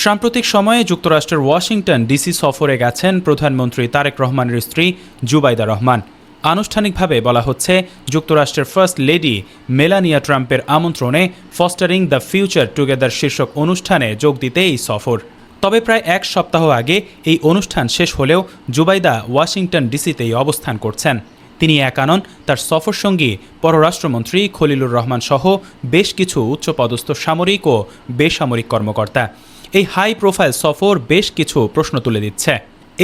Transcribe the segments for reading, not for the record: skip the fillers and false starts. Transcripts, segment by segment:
সাম্প্রতিক সময়ে যুক্তরাষ্ট্রের ওয়াশিংটন ডিসি সফরে গেছেন প্রধানমন্ত্রী তারেক রহমানের স্ত্রী জুবাইদা রহমান। আনুষ্ঠানিকভাবে বলা হচ্ছে, যুক্তরাষ্ট্রের ফার্স্ট লেডি মেলানিয়া ট্রাম্পের আমন্ত্রণে ফস্টারিং দ্য ফিউচার টুগেদার শীর্ষক অনুষ্ঠানে যোগ দিতে এই সফর। তবে প্রায় এক সপ্তাহ আগে এই অনুষ্ঠান শেষ হলেও জুবাইদা ওয়াশিংটন ডিসিতেই অবস্থান করছেন। তিনি একা নন, তার সফরসঙ্গী পররাষ্ট্রমন্ত্রী খলিলুর রহমান সহ বেশ কিছু উচ্চপদস্থ সামরিক ও বেসামরিক কর্মকর্তা। এই হাই প্রোফাইল সফর বেশ কিছু প্রশ্ন তুলে দিচ্ছে।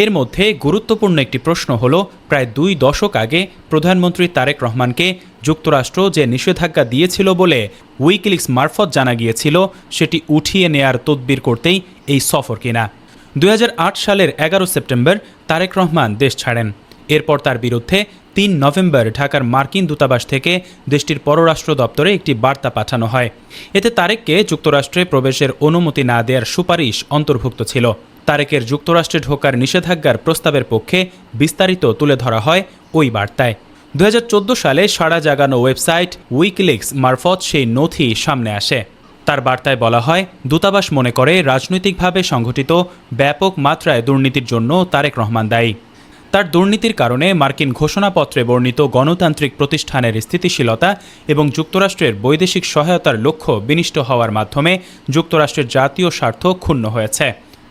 এর মধ্যে গুরুত্বপূর্ণ একটি প্রশ্ন হলো, প্রায় 2 দশক আগে প্রধানমন্ত্রী তারেক রহমানকে যুক্তরাষ্ট্র যে নিষেধাজ্ঞা দিয়েছিল বলে উইকিলিক্স মারফত জানা গিয়েছিল, সেটি উঠিয়ে নেয়ার তদবির করতেই এই সফর কিনা। 2008 সালের 11 সেপ্টেম্বর তারেক রহমান দেশ ছাড়েন। এরপর তার বিরুদ্ধে 3 নভেম্বর ঢাকার মার্কিন দূতাবাস থেকে দেশটির পররাষ্ট্র দপ্তরে একটি বার্তা পাঠানো হয়। এতে তারেককে যুক্তরাষ্ট্রে প্রবেশের অনুমতি না দেওয়ার সুপারিশ অন্তর্ভুক্ত ছিল। তারেকের যুক্তরাষ্ট্রে ঢোকার নিষেধাজ্ঞার প্রস্তাবের পক্ষে বিস্তারিত তুলে ধরা হয় ওই বার্তায়। 2014 সালে সাড়া জাগানো ওয়েবসাইট উইকিলিক্স মারফত সেই নথি সামনে আসে। তার বার্তায় বলা হয়, দূতাবাস মনে করে রাজনৈতিকভাবে সংঘটিত ব্যাপক মাত্রায় দুর্নীতির জন্য তারেক রহমান দায়ী। তার দুর্নীতির কারণে মার্কিন ঘোষণাপত্রে বর্ণিত গণতান্ত্রিক প্রতিষ্ঠানের স্থিতিশীলতা এবং যুক্তরাষ্ট্রের বৈদেশিক সহায়তার লক্ষ্য বিনষ্ট হওয়ার মাধ্যমে যুক্তরাষ্ট্রের জাতীয় স্বার্থ ক্ষুণ্ণ হয়েছে।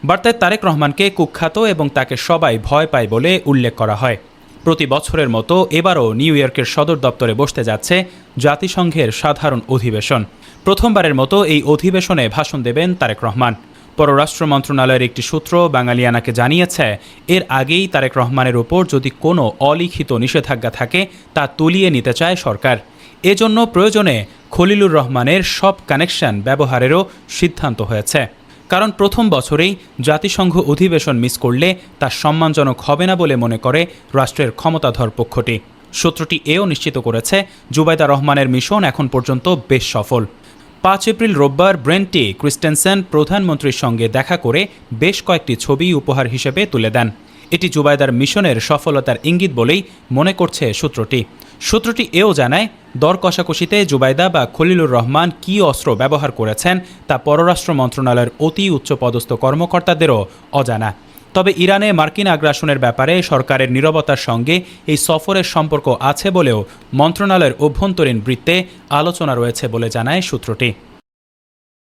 বার্তায় তারেক রহমানকে কুখ্যাত এবং তাকে সবাই ভয় পায় বলে উল্লেখ করা হয়। প্রতি বছরের মতো এবারও নিউ ইয়র্কের সদর দপ্তরে বসতে যাচ্ছে জাতিসংঘের সাধারণ অধিবেশন। প্রথমবারের মতো এই অধিবেশনে ভাষণ দেবেন তারেক রহমান। পররাষ্ট্র মন্ত্রণালয়ের একটি সূত্র বাঙালিয়ানাকে জানিয়েছে, এর আগেই তারেক রহমানের ওপর যদি কোনো অলিখিত নিষেধাজ্ঞা থাকে তা তুলিয়ে নিতে চায় সরকার। এজন্য প্রয়োজনে খলিলুর রহমানের সব কানেকশন ব্যবহারেরও সিদ্ধান্ত হয়েছে। কারণ প্রথম বছরেই জাতিসংঘ অধিবেশন মিস করলে তা সম্মানজনক হবে না বলে মনে করে রাষ্ট্রের ক্ষমতাধর পক্ষটি। সূত্রটি এও নিশ্চিত করেছে, জুবাইদা রহমানের মিশন এখন পর্যন্ত বেশ সফল। 5 এপ্রিল রোববার ব্রেন্টি ক্রিস্টেনসেন প্রধানমন্ত্রীর সঙ্গে দেখা করে বেশ কয়েকটি ছবি উপহার হিসেবে তুলে দেন। এটি জুবাইদার মিশনের সফলতার ইঙ্গিত বলেই মনে করছে সূত্রটি এও জানায়, দর কষাকষিতে জুবাইদা বা খলিলুর রহমান কী অস্ত্র ব্যবহার করেছেন তা পররাষ্ট্র মন্ত্রণালয়ের অতি উচ্চপদস্থ কর্মকর্তাদেরও অজানা। তবে ইরানে মার্কিন আগ্রাসনের ব্যাপারে সরকারের নীরবতার সঙ্গে এই সফরের সম্পর্ক আছে বলেও মন্ত্রণালয়ের অভ্যন্তরীণ বৃত্তে আলোচনা রয়েছে বলে জানায় সূত্রটি।